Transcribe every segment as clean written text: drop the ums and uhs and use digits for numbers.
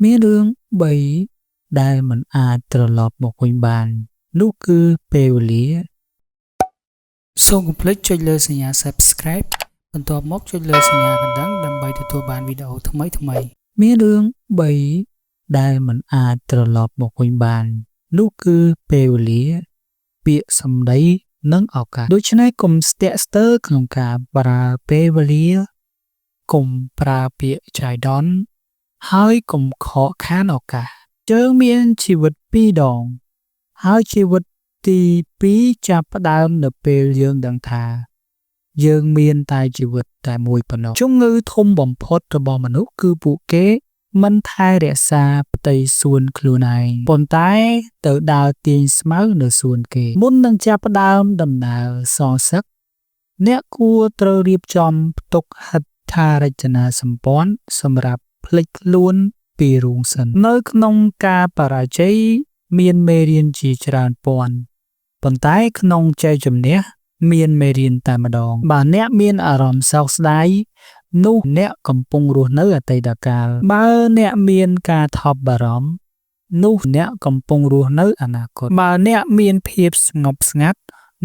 មានរឿង3ដែលមិនអាចត្រឡប់មកវិញបាននោះគឺពេលវេលាសូមកុំភ្លេចចុចលើសញ្ញា Subscribe បន្ទាប់មកចុចលើសញ្ញាកណ្ដឹងដើម្បីទទួលបានវីដេអូថ្មីៗមានរឿង3ដែលមិនអាចត្រឡប់មកវិញបាននោះគឺពេលវេលាពាក្យសម្ដីនិងឱកាសដូច្នេះកុំស្ទាក់ស្ទើរក្នុងការប្រើពេលវេលាកុំប្រើពាក្យចៃដន្យហើយកុំខកខានឱកាសយើងមានជីវិត2ដងហើយជីវិតទី2ចាប់ផ្ដើមនៅពេលយើងដឹងថាយើងមានតែជីវិតតែមួយប៉ុណ្ណោះជំងឺធំបំផុតរបស់មនុស្សគឺពួកគេមិនថែរក្សាផ្ទៃសួនខ្លួនឯងប៉ុន្តែទៅដើរទាញស្មៅនៅសួនគេមុននឹងចាប់ផ្ដើមដំណើរសងសឹកអ្នកគួរត្រូវរៀបចំផ្ទុកហិដ្ឋារចនាសម្ព័ន្ធសម្រាប់ភ្លេចខ្លួនពីរូងសិននៅក្នុងការបរាជ័យមានមេរៀនជាច្រើនពាន់ប៉ុន្តែក្នុងជ័យជំនះមានមេរៀនតែម្ដងបើអ្នកមានអារម្មណ៍សោកស្ដាយនោះអ្នកកំពុងរស់នៅអតីតកាលបើអ្នកមានការថប់បារម្ភនោះអ្នកកំពុងរស់នៅអនាគតបើអ្នកមានភាពស្ងប់ស្ងាត់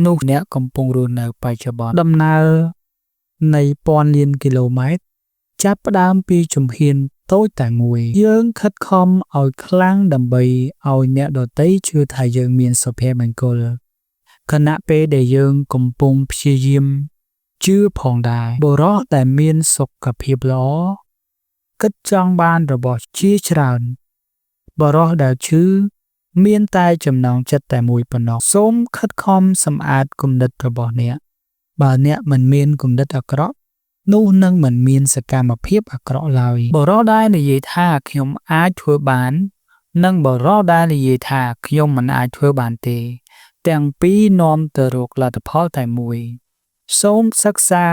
នោះអ្នកកំពុងរស់នៅបច្ចុប្បន្នដំណើរនៃពាន់លានគីឡូម៉ែត្រចាប់ផ្ដើមពីជំហានតូចតែមួយយើងខិតខំឲ្យខ្លាំងដើម្បីឲ្យអ្នកដទៃជឿថាយើងមានសុភមង្គលខណៈពេលដែលយើងកំពុងព្យាយាមជឿផងដែរបុរសដែលមានសុខភាពល្អគិតចង់បានរបស់ជាច្រើនបុរសដែលឈឺមានតែចំណងចិត្តតែមួយប៉ុណ្ណោះសូមខិតខំសម្អាតគំនិតរបស់អ្នកបើអ្នកមិនមានគំនិតអាក្រក់នោះនឹងមិនមានសកម្មភាពអាក្រក់ឡើយបុរសដែលនិយាយថាខ្ញុំអាចធ្វើបាននិងបុរសដែលនិយាយថាខ្ញុំមិនអាចធ្វើបានទេទាំងពីរនាំទៅរកលទ្ធផលតែមួយសូមសិក្សា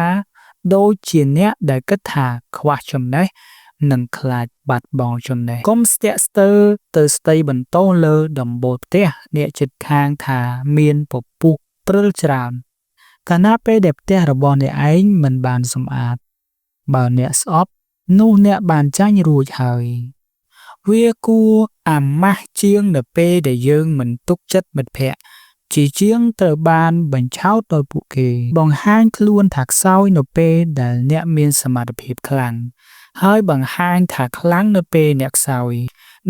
ដូចជាអ្នកដែលគិតថាខ្វះចំណេះនិងខ្លាចបាត់បង់ចំណេះកុំស្ទាក់ស្ទើរទៅស្ដីបន្ទោសលើដំបូលផ្ទះអ្នកជិតខាងថាមានពពុះព្រិលច្រើនកាលណាពេលដែលផ្ទះរបស់អ្នកឯងមិនបានសម្អាតបើអ្នកស្អប់នោះអ្នកបានចាញ់រួចហើយវាគួរអាម៉ាស់ជាងនៅពេលដែលយើងមិនទុកចិត្តមិត្តភក្តិជាជាងត្រូវបានបញ្ឆោតដោយពួកគេបង្ហាញខ្លួនថាខ្សោយនៅពេលដែលអ្នកមានសមត្ថភាពខ្លាំងហើយបង្ហាញថាខ្លាំងនៅពេលអ្នកខ្សោយ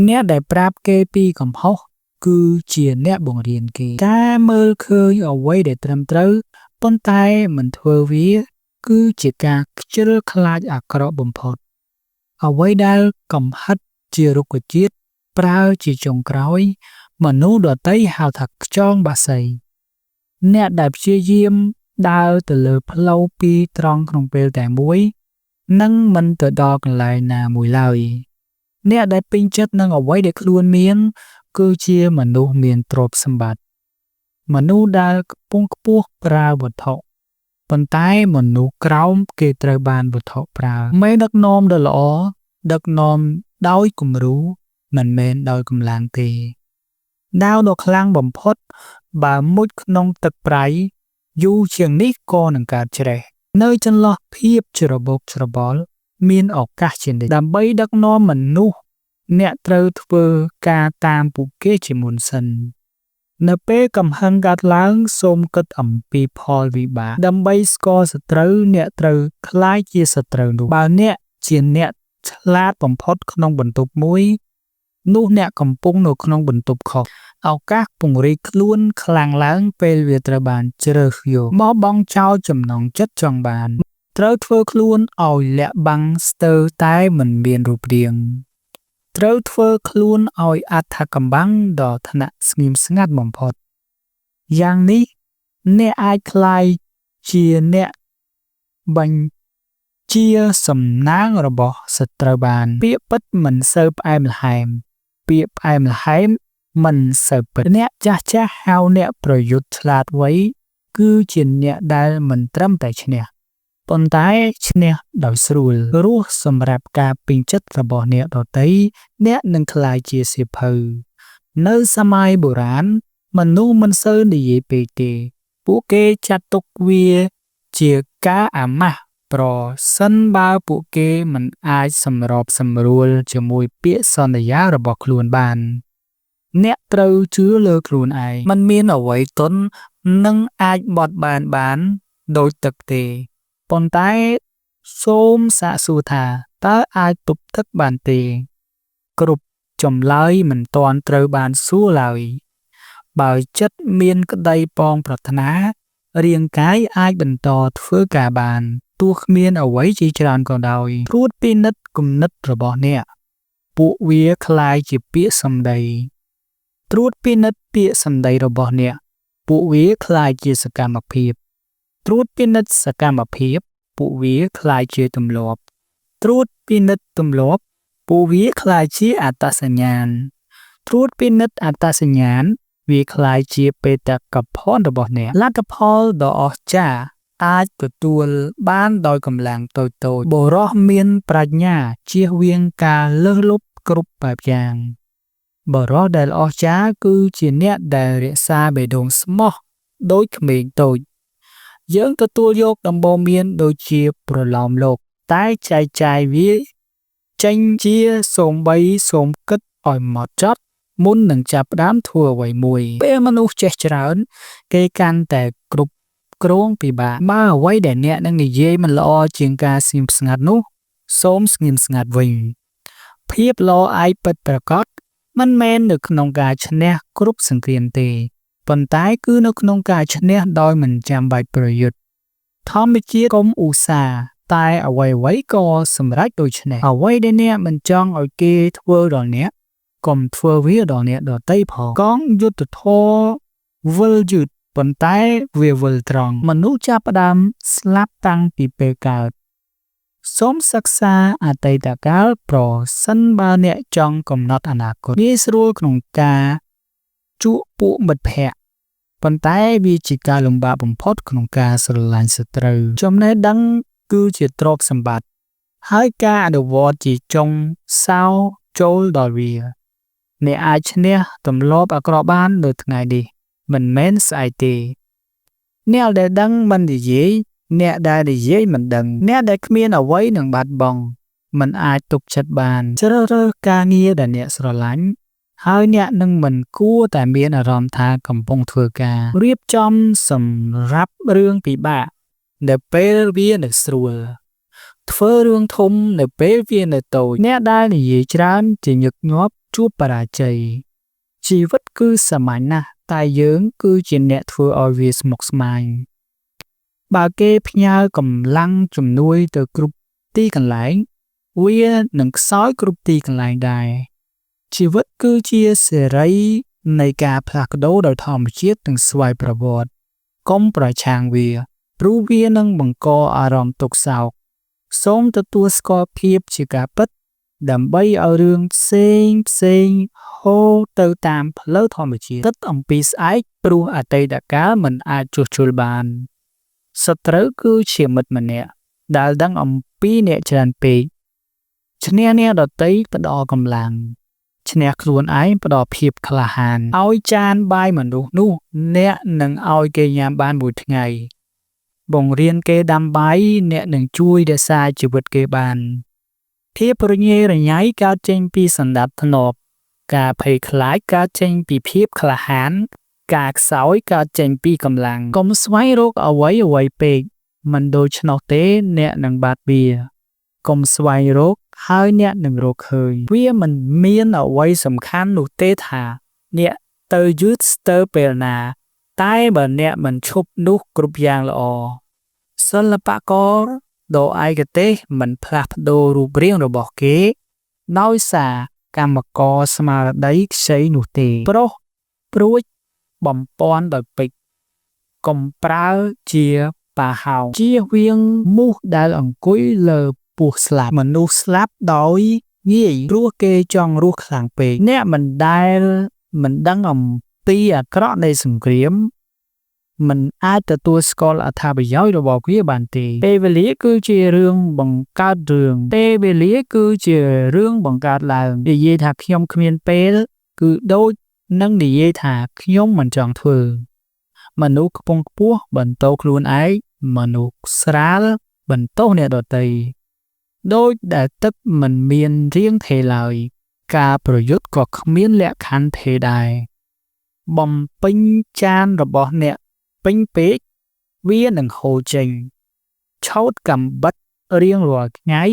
អ្នកដែលប្រាប់គេពីកំហុសគឺជាអ្នកបង្រៀនគេការមើលឃើញអ្វីដែលត្រឹមត្រូវប៉ុន្តែមិនធ្វើវាគឺជាការខ្ជិលខ្លាចអាក្រក់បំផុតអ្វីដែលកំហិតជារុក្ខជាតិប្រើជាចុងក្រោយមនុស្សដទៃហៅថាខ្យងបាសីអ្នកដែលព្យាយាមដើរទៅលើផ្លូវពីរត្រង់ក្នុងពេលតែមួយនឹងមិនទៅដល់កន្លែងណាមួយឡើយអ្នកដែលពេញចិត្តនឹងអ្វីដែលខ្លួនមានគឺជាមនុស្សមានទ្រព្យសម្បត្តិមនុស្សដែលកំពុងខ្ពស់ប្រើវត្ថុប៉ុន្តែមនុស្សក្រោមគេត្រូវបានវត្ថុប្រើមេដឹកនាំដ៏ល្អដឹកនាំដោយគំរូមិនមែនដោយកម្លាំងទេដាវដ៏ខ្លាំងបំផុតបើមុជក្នុងទឹកប្រៃយូរជាងនេះក៏នឹងកើតច្រេះនៅចន្លោះភាពច្របូកច្របល់មានឱកាសជានិច្ចដើម្បីដឹកនាំមនុស្សអ្នកត្រូវធ្វើការតាមពួកគេជាមុនសិននៅពេលកំហឹងកើតឡើងសូមគិតអំពីផលវិបាកដើម្បីស្គាល់សត្រូវអ្នកត្រូវក្លាយជាសត្រូវនោះបើអ្នកជាអ្នកឆ្លាតបំផុតក្នុងបន្ទប់មួយនោះអ្នកកំពុងនៅក្នុងបន្ទប់ខុសឱកាសពង្រីកខ្លួនខ្លាំងឡើងពេលវាត្រូវបានជ្រើសយកបោះបង់ចោលចំណងចិត្តចង់បានត្រូវធ្វើខ្លួនឲ្យលាក់បាំងស្ទើរតែមិនមានរូបរាងត្រូវធ្វើខ្លួនឲ្យអត្ថកម្បាំងដល់ថ្នាក់ស្ងៀមស្ងាត់បំផុតយ៉ាងនេះអ្នកអាចក្លាយជាអ្នកបញ្ជាសំណាងរបស់សត្រូវបានពាក្យពិតមិនសូវផ្អែមល្ហែមពាក្យផ្អែមល្ហែមមិនសូវពិតអ្នកចាស់ហៅអ្នកប្រយុទ្ធឆ្លាតវៃគឺជាអ្នកដែលមិនត្រឹមតែឈ្នះប៉ុន្តែឈ្នះដោយស្រួលរស់សម្រាប់ការពេញចិត្តរបស់អ្នកដទៃអ្នកនឹងក្លាយជាសៀវភៅនៅសម័យបុរាណមនុស្សមិនសូវនិយាយពេកទេពួកគេចាត់ទុកវាជាការអាម៉ាស់ ប្រសិនបើពួកគេមិនអាចសម្របសម្រួលជាមួយពាក្យសន្យារបស់ខ្លួនបានអ្នកត្រូវជឿលើខ្លួនឯងมันមានអ្វីទន់នឹងអាចបត់បែនបានដូចទឹកទេប៉ុន្តែសូមសាកសួរថាតើអាចទប់ទឹកបានទេគ្រប់ចម្លើយមិនទាន់ត្រូវបានសួរឡើយបើចិត្តមានក្តីប៉ងប្រាថ្នារាងកាយអាចបន្តធ្វើការបានទោះគ្មានអ្វីជាច្រើនក៏ដោយត្រួតពិនិត្យគំនិតរបស់អ្នកពួកវាคล้ายជាពាក្យសម្ដីត្រួតពិនិត្យពាក្យសម្ដីរបស់អ្នកពួកវាคล้ายជាសកម្មភាពត្រួតពិនិត្យសកម្មភាពពួកវាคล้ายជាទម្លាប់ត្រួតពិនិត្យទម្លាប់ពួកវាคล้ายជាអត្តសញ្ញាណត្រួតពិនិត្យអត្តសញ្ញាណវាคล้ายជាបេតកភណ្ឌរបស់អ្នកលទ្ធផលដ៏អស្ចារ្យអាចទទួលបានដោយកម្លាំងតូចៗបុរសមានប្រាជ្ញាជៀសវាងការលើសលប់គ្រប់បែបយ៉ាងបុរសដែលអស្ចារ្យគឺជាអ្នកដែលរក្សាបេះដូងស្មោះដូចក្មេងតូចយើងទទួលយកដំបូន្មានដូចជាប្រឡោមលោកតែចែកចាយវាចេញជាសូម្បីសូមគិតឲ្យម៉ត់ចត់មុននឹងចាប់ផ្ដើមធ្វើអ្វីមួយពេលមនុស្សចេះច្រើនគេកាន់តែគ្រប់គ្រងពិបាកបើអ្វីដែលអ្នកនឹងនិយាយមិនល្អជាងការស្ងៀមស្ងាត់នោះសូមស្ងៀមស្ងាត់វិញភាពល្អឯកពិតប្រាកដមិនមែននៅក្នុងការឈ្នះគ្រប់សង្គ្រាមទេប៉ុន្តែគឺនៅក្នុងការឈ្នះដោយមិនចាំបាច់ប្រយុទ្ធធម្មជាតិកុំឧស្សាហ៍តែអ្វីៗក៏សម្រេចដូច្នេះអ្វីដែលអ្នកមិនចង់ឲ្យគេធ្វើដល់អ្នកកុំធ្វើវាដល់អ្នកដទៃផងកងយុទ្ធធរវិលយឺតប៉ុន្តែវាវិលត្រង់មនុស្សចាប់ផ្ដើមស្លាប់តាំងពីពេលកើតសូមសិក្សាអតីតកាលប្រសិនបើអ្នកចង់កំណត់អនាគតងាយស្រួលក្នុងការជួបពួកមិត្តភ័ក្តិប៉ុន្តែវាជាការលំបាកបំផុតក្នុងការស្រឡាញ់សត្រូវចំណេះដឹងគឺជាទ្រព្យសម្បត្តិហើយការអនុវត្តជាចុងសោចូលដល់វាអ្នកអាចឈ្នះទម្លាប់អាក្រក់បាននៅថ្ងៃនេះមិនមែនស្អែកទេអ្នកដែលដឹងមិននិយាយអ្នកដែលនិយាយមិនដឹងអ្នកដែលគ្មានអ្វីនឹងបាត់បង់មិនអាចទុកចិត្តបានជ្រើសរើសការងារដែលអ្នកស្រឡាញ់ហើយអ្នកនឹងមិនគួរតែមានអារម្មណ៍ថាកំពុងធ្វើការរៀបចំសម្រាប់រឿងពិបាកនៅពេលវានៅស្រួលធ្វើរឿងធំនៅពេលវានៅតូចអ្នកដែលនិយាយច្រើនជាញឹកញាប់ជួបបរាជ័យជីវិតគឺសាមញ្ញណាស់តែយើងគឺជាអ្នកធ្វើឲ្យវាស្មុគស្មាញបើគេផ្ញើកម្លាំងជំនួយទៅគ្រប់ទីកន្លែងវានឹងខ្សោយគ្រប់ទីកន្លែងដែរជីវិតគឺជាសេរីនៃការផ្លាស់ប្ដូរដោយធម្មជាតិនិងស្វ័យប្រវត្តិកុំប្រឆាំងវាព្រោះវានឹងបង្កអារម្មណ៍ទុក្ខសោកសូមទទួលស្គាល់ភាពជាការពិតដើម្បីឲ្យរឿងផ្សេងហូរទៅតាមផ្លូវធម្មជាតិគិតអំពីស្អែកព្រោះអតីតកាលមិនអាចជួសជុលបានសត្រូវគឺជាមិត្តម្នាក់ដែលដឹងអំពីអ្នកច្រើនពេកឈ្នះអ្នកដទៃផ្ដល់កម្លាំងឈ្នះខ្លួនឯងផ្ដល់ភាពក្លាហានឲ្យចានបាយមនុស្សនោះអ្នកនឹងឲ្យគេញ៉ាំបានមួយថ្ងៃបង្រៀនគេដាំបាយអ្នកនឹងជួយរក្សាជីវិតគេបានភាពរញ៉េរញ៉ៃកើតចេញពីសន្តាប់ធ្នាប់ការភ័យខ្លាចកើតចេញពីភាពក្លាហានការខ្សោយកើតចេញពីកម្លាំងកុំស្វែងរកអ្វីពេកមិនដូច្នោះទេអ្នកនឹងបាត់វាកុំស្វែងរកហើយអ្នកនឹងរកឃើញវាមិនមានអ្វីសំខាន់នោះទេថាអ្នកទៅយឺតស្ទើរពេលណាតែបើអ្នកមិនឈប់នោះគ្រប់យ៉ាងល្អសិល្បករដ៏ឯកទេសមិនផ្លាស់ប្ដូររូបរាងរបស់គេដោយសារកម្មករស្មារតីខ្ចីនោះទេប្រុសព្រួចបំពាន់ដោយពេជ្រកុំប្រើជាបាហោងជៀសវាងមូសដែលអង្គុយលើពោះស្លាប់មនុស្សស្លាប់ដោយងាយព្រោះគេចង់រស់ខ្លាំងពេកអ្នកមិនដឹងអំពីអាក្រក់នៃសង្គ្រាមមិនអាចទទួលស្គាល់អត្ថប្រយោជន៍របស់វាបានទេពេលវេលាគឺជារឿងបង្កើតរឿងពេលវេលាគឺជារឿងបង្កើតឡើងនិយាយថាខ្ញុំគ្មានពេលគឺដូចនឹងនិយាយថាខ្ញុំមិនចង់ធ្វើមនុស្សខ្ពង់ខ្ពស់បន្តខ្លួនឯងមនុស្សស្រាល បន្ទោសអ្នកដទៃដូចដែលទឹកមិនមានរាងទេឡើយការប្រយុទ្ធក៏គ្មានលក្ខខណ្ឌទេដែរបំពេញចានរបស់អ្នកពេញពេកវានឹងហូរចេញឆោតកំបិតរៀងរាល់ថ្ងៃ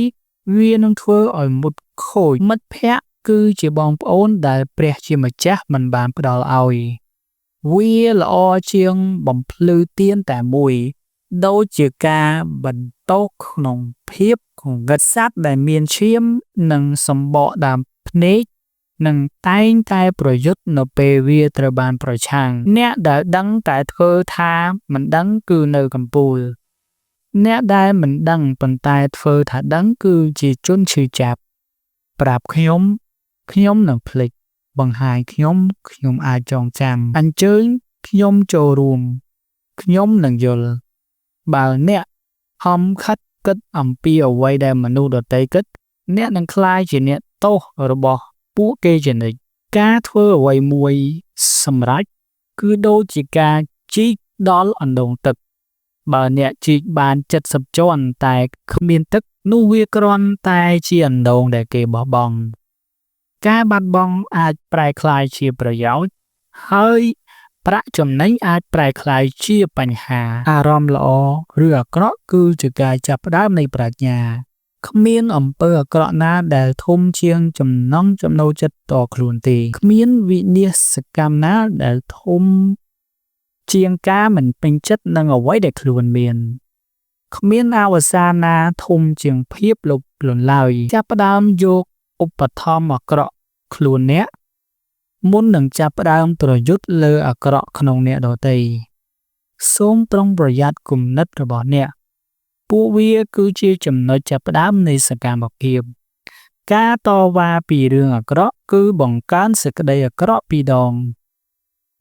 វានឹងធ្វើឲ្យមុតខូចមិត្តភក្តិគឺជាបងប្អូនដែលព្រះជាម្ចាស់មិនបានផ្ដល់ឲ្យវាល្អជាងបំភ្លឺទៀនតែមួយដូចជាការបន្តក្នុងភាពកង្វឹតសត្វដែលមានឈាមនិងសម្បកដើមភ្នែកនឹងតែងតែប្រយុទ្ធនៅពេលវាត្រូវបានប្រឆាំងអ្នកដែលដឹងតែធ្វើថាមិនដឹងគឺនៅកំពូលអ្នកដែលមិនដឹងប៉ុន្តែធ្វើថាដឹងគឺជាជនឈឺចាប់ប្រាប់ខ្ញុំនឹងភ្លេចបង្ហាញខ្ញុំអាចចងចាំអញ្ជើញខ្ញុំចូលរួមខ្ញុំនឹងយល់បើអ្នកហំខិតគិតអំពីអ្វីដែលមនុស្សដទៃគិតអ្នកនឹងក្លាយជាអ្នកទោសរបស់ពួកគេជានិច្ចការធ្វើអ្វីមួយសម្រេចគឺដូចជាការជីកដល់អណ្ដូងទឹកបើអ្នកជីកបាន70ជាន់តែគ្មានទឹកនោះវាគ្រាន់តែជាអណ្ដូងដែលគេបោះបង់ការបាត់បង់អាចប្រែក្លាយជាប្រយោជន៍ហើយប្រាក់ចំណេញអាចប្រែក្លាយជាបញ្ហាអារម្មណ៍ល្អឬអាក្រក់គឺជាការចាប់ផ្ដើមនៃប្រាជ្ញាគ្មានអំពើអាក្រក់ណាដែលធំជាងចំណង់ចំណូលចិត្តតខ្លួនទេគ្មានវិនាសកម្មណាដែលធំជាងការមិនពេញចិត្តនឹងអ្វីដែលខ្លួនមានគ្មានអវសានណាធំជាងភាពលោភលន់ឡើយចាប់ផ្ដើមយកឧបត្ថម្ភអាក្រក់ខ្លួនអ្នកមុននឹងចាប់ផ្ដើមប្រយុទ្ធលើអាក្រក់ក្នុងអ្នកដទៃសូមប្រុងប្រយ័ត្នគំនិតរបស់អ្នកពួកវាគឺជាចំណុចចាប់ផ្ដើមនៃសកម្មភាពការតវ៉ាពីរឿងអាក្រក់គឺបង្កើនសេចក្តីអាក្រក់ពីរដង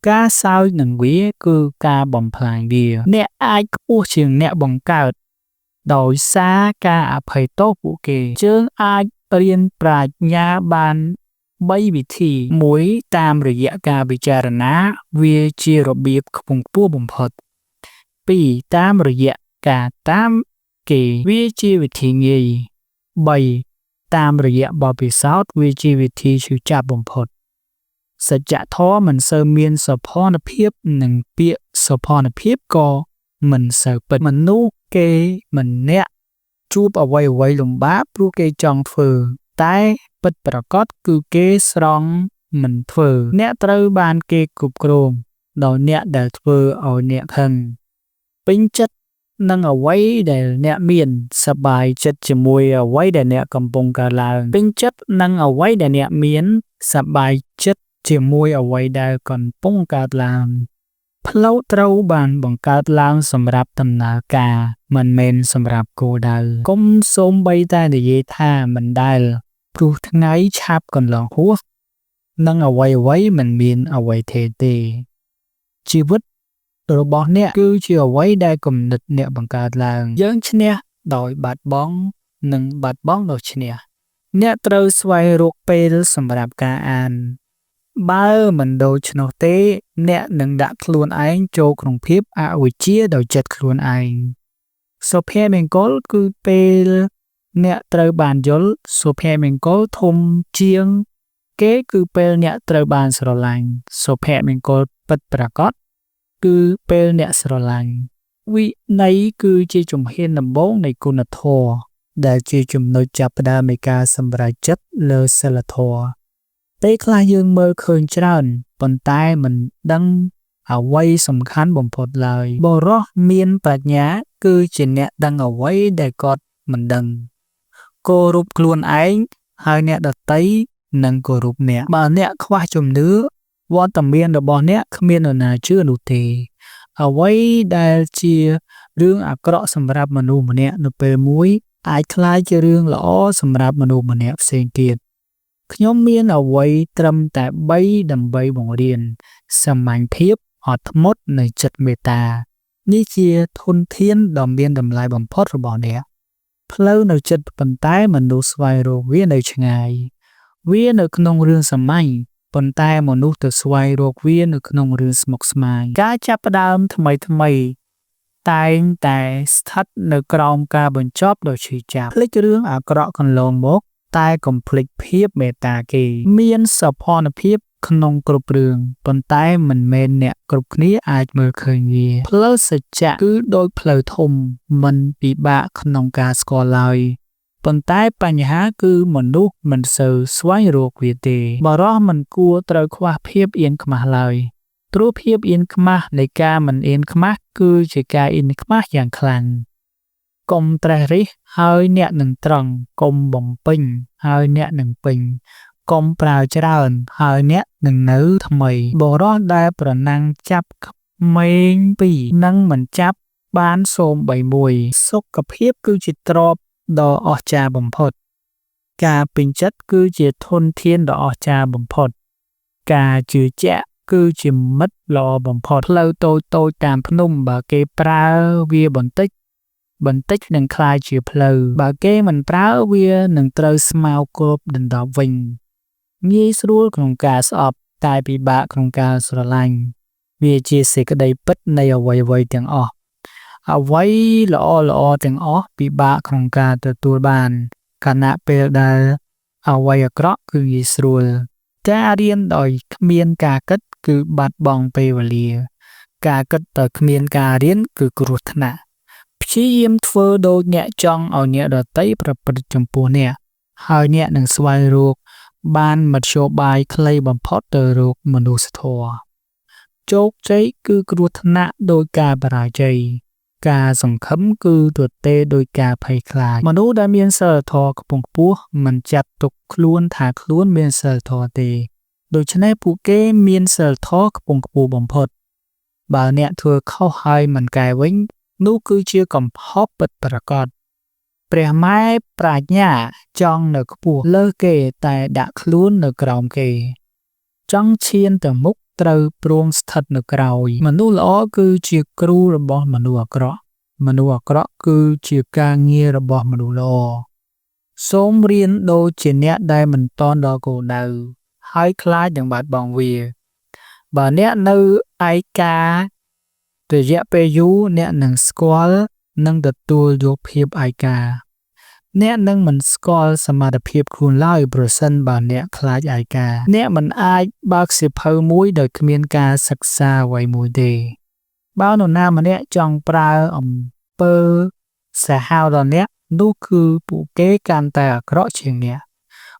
ការសើចនឹងវាគឺការបំផ្លាញវាអ្នកអាចខ្ពស់ជាងអ្នកបង្កើតដោយសារការអភ័យទោសពួកគេយើងអាចរៀនប្រាជ្ញាបាន3វិធី1តាមរយៈការពិចារណាវាជារបៀបខ្ពង់ខ្ពស់បំផុត2តាមរយៈការតាមគេវាជាវិធីងាយ3តាមរយៈបទពិសោធន៍វាជាវិធីឈឺចាប់បំផុតសច្ចធម៌មិនសូវមានសោភ័ណភាពនិងពាក្យសោភ័ណភាពក៏មិនសូវពិតមនុស្សគេម្នាក់ជួបអ្វីលំបាកព្រោះគេចង់ធ្វើតែពិតប្រាកដគឺគេស្រង់មិនធ្វើអ្នកត្រូវបានគេគ្រប់គ្រងដោយអ្នកដែលធ្វើឲ្យអ្នកខឹងពេញចិត្តនឹងអ្វីដែលអ្នកមានសប្បាយចិត្តជាមួយអ្វីដែលអ្នកកំពុងកើតឡើងពេញចិត្តនឹងអ្វីដែលអ្នកមានសប្បាយចិត្តជាមួយអ្វីដែលកំពុងកើតឡើងផ្លូវត្រូវបានបង្កើតឡើងសម្រាប់ដំណើរការមិនមែនសម្រាប់គោលដៅកុំសូម្បីតែនិយាយថាមិនដែលព្រោះថ្ងៃឆាប់កន្លងហួសនឹងអ្វីមិនមានអ្វីទេជីវិតរបស់អ្នកគឺជាអ្វីដែលគំនិតអ្នកបង្កើតឡើងយើងឈ្នះដោយបាត់បង់និងបាត់បង់ដោយឈ្នះអ្នកត្រូវស្វែងរកពេលសម្រាប់ការអានបើមិនដូច្នោះទេអ្នកនឹងដាក់ខ្លួនឯងចូលក្នុងភាពអវិជ្ជាដោយចិត្តខ្លួនឯងសុភមង្គលគឺពេលអ្នកត្រូវបានយល់សុភមង្គលធំជាងគេគឺពេលអ្នកត្រូវបានស្រឡាញ់សុភមង្គលពិតប្រាកដគឺពេលអ្នកស្រឡាញ់វិន័យគឺជាជំហានដំបូងនៃគុណធម៌ដែលជាចំណុចចាប់ផ្ដើមនៃការសម្រេចចិត្តលើសីលធម៌ពេលខ្លះយើងមើលឃើញច្រើនប៉ុន្តែមិនដឹងអ្វីសំខាន់បំផុតឡើយបុរសមានប្រាជ្ញាគឺជាអ្នកដឹងអ្វីដែលគាត់មិនដឹងគោរពខ្លួនឯងហើយអ្នកដទៃនឹងគោរពអ្នកបើអ្នកខ្វះជំនឿវត្តមានរបស់អ្នកគ្មាននរណាជឿនោះទេអ្វីដែលជារឿងអាក្រក់សម្រាប់មនុស្សម្នាក់នៅពេលមួយអាចក្លាយជារឿងល្អសម្រាប់មនុស្សម្នាក់ផ្សេងទៀតខ្ញុំមានអ្វីត្រឹមតែ3ដើម្បីបង្រៀនសាមញ្ញភាពអត់ធ្មត់នៃចិត្តមេត្តានេះជាធនធានដ៏មានតម្លៃបំផុតរបស់អ្នកផ្លូវនៅចិត្តប៉ុន្តែមនុស្សស្វែងរកវានៅឆ្ងាយវានៅក្នុងរឿងសាមញ្ញប៉ុន្តែមនុស្សទៅស្វែងរកវានៅក្នុងរឿងស្មុគស្មាញការចាប់ផ្ដើមថ្មី តែងតែស្ថិតនៅក្រោមការបញ្ចប់ដ៏ឈឺចាប់ភ្លេចរឿងអាក្រក់កន្លងមកតែកុំភ្លេចភាពមេត្តាគេមានសោភ័ណភាពក្នុងគ្រប់រឿងប៉ុន្តែមិនមែនអ្នកគ្រប់គ្នាអាចមើលឃើញវាផ្លូវសច្ចៈគឺដូចផ្លូវធំមិនពិបាកក្នុងការស្គាល់ឡើយប៉ុន្តែបញ្ហាគឺមនុស្សមិនសូវស្វែងរកវាទេបរោះមិនគួរត្រូវខ្វះភាពអៀនខ្មាស់ឡើយព្រោះភាពអៀនខ្មាស់នៃការមិនអៀនខ្មាស់គឺជាការអៀនខ្មាស់យ៉ាងខ្លាំងកុំត្រេះរិះហើយអ្នកនឹងត្រង់កុំបំពេញហើយអ្នកនឹងពេញកុំប្រើច្រើនហើយអ្នកនឹងនៅថ្មីបរោះដែលប្រណាំងចាប់ក្មេងពីរនឹងមិនចាប់បានសូម្បីមួយសុខភាពគឺជាទ្រព្យដ៏អស្ចារ្យបំផុតការពេញចិត្តគឺជាធនធានដ៏អស្ចារ្យបំផុតការជឿជាក់គឺជាមិត្តល្អបំផុតផ្លូវតូចៗតាមភ្នំបើគេប្រើវាបន្តិចនឹងក្លាយជាផ្លូវបើគេមិនប្រើវានឹងត្រូវស្មៅគប់ដណ្ដប់វិញងាយស្រួលក្នុងការស្អប់តែពិបាកក្នុងការស្រឡាញ់វាជាសេចក្តីពិតនៃអ្វីៗទាំងអស់អ្វីល្អទាំងអស់ពិបាកក្នុងការទទួលបានខណៈពេលដែលអ្វីអាក្រក់គឺងាយស្រួលការរៀនដោយគ្មានការគិតគឺបាត់បង់ពេលវេលាការគិតតែគ្មានការរៀនគឺគ្រោះថ្នាក់ព្យាយាមធ្វើដូចអ្នកចង់ឲ្យអ្នកដទៃប្រព្រឹត្តចំពោះអ្នកហើយអ្នកនឹងស្វែងរកបានមធ្យោបាយខ្លីបំផុតទៅរកមនុស្សធម៌ជោគជ័យគឺគ្រោះថ្នាក់ដោយការបរាជ័យការសង្ឃឹមគឺទទេដោយការភ័យខ្លាចមនុស្សដែលមានសីលធម៌ខ្ពង់ខ្ពស់មិនចាត់ទុកខ្លួនថាខ្លួនមានសីលធម៌ទេដូច្នេះពួកគេមានសីលធម៌ខ្ពង់ខ្ពស់បំផុតបើអ្នកធ្វើខុសហើយមិនកែវិញនោះគឺជាកំហុសពិតប្រាកដព្រះម៉ែប្រាជ្ញាចង់នៅខ្ពស់លើគេតែដាក់ខ្លួននៅក្រោមគេចង់ឈានទៅមុខត្រូវព្រមស្ថិតនៅក្រោយមនុស្សល្អគឺជាគ្រូរបស់មនុស្សអាក្រក់មនុស្សអាក្រក់គឺជាការងាររបស់មនុស្សល្អសូមរៀនដូចជាអ្នកដែលមិនតន់ដល់គោលដៅហើយខ្លាចនឹងបាត់បង់វាបើអ្នកនៅឯការយៈពេលយូរអ្នកនឹងស្គាល់និងទទួលយកភាពឯកាអ្នកនឹងមិនស្គាល់សមត្ថភាពខ្លួនឡើយប្រសិនបើអ្នកខ្លាចឯកាអ្នកមិនអាចបើកសៀវភៅមួយដោយគ្មានការសិក្សាអ្វីមួយទេបើនរណាម្នាក់ចង់ប្រើអំពើសាហាវដល់អ្នកនោះគឺពួកគេកាន់តែអាក្រក់ជាងអ្នក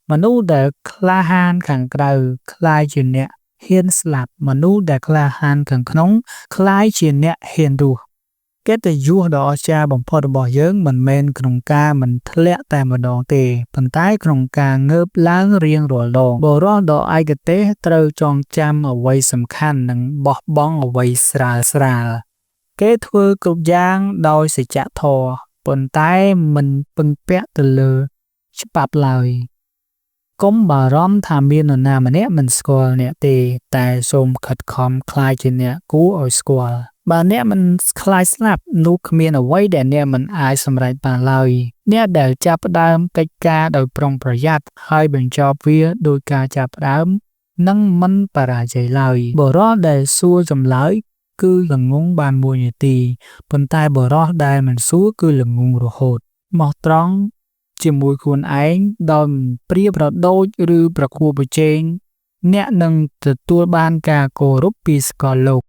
មនុស្សដែលក្លាហានខាងក្រៅคล้ายជាអ្នកហ៊ានស្លាប់មនុស្សដែលក្លាហានខាងក្នុងคล้ายជាអ្នកហ៊ានរស់កិត្តិយសដ៏អស្ចារ្យបំផុតរបស់យើងមិនមែនក្នុងការមិនធ្លាក់តែម្ដងទេប៉ុន្តែក្នុងការងើបឡើងរៀងរាល់ដងបរិសុទ្ធដ៏ឯកទេសត្រូវចងចាំអ្វីសំខាន់និងបោះបង់អ្វីស្រាលគេធ្វើគ្រប់យ៉ាងដោយសច្ចធម៌ប៉ុន្តែមិនពឹងពាក់ទៅលើច្បាប់ឡើយកុំបារម្ភថាមាននរណាម្នាក់មិនស្គាល់អ្នកទេតែសូមខិតខំខ្លាចជាអ្នកគួរឲ្យស្គាល់បើអ្នកមិនខ្លាចស្លាប់នោះគ្មានអ្វីដែលអ្នកមិនអាចសម្រេចបានឡើយអ្នកដែលចាប់ផ្ដើមកិច្ចការដោយប្រុងប្រយ័ត្នហើយបញ្ចប់វាដោយការចាប់ផ្ដើមនឹងមិនបរាជ័យឡើយបរិសុទ្ធដែលសួរចម្លើយគឺល្ងងបាន1នាទីប៉ុន្តែបរិសុទ្ធដែលមិនសួរគឺល្ងងរហូតមកត្រង់ជាមួយខ្លួនឯងដោយប្រៀបប្រដូចឬប្រកួតប្រជែងអ្នកនឹងទទួលបានការគោរពពីសកលលោក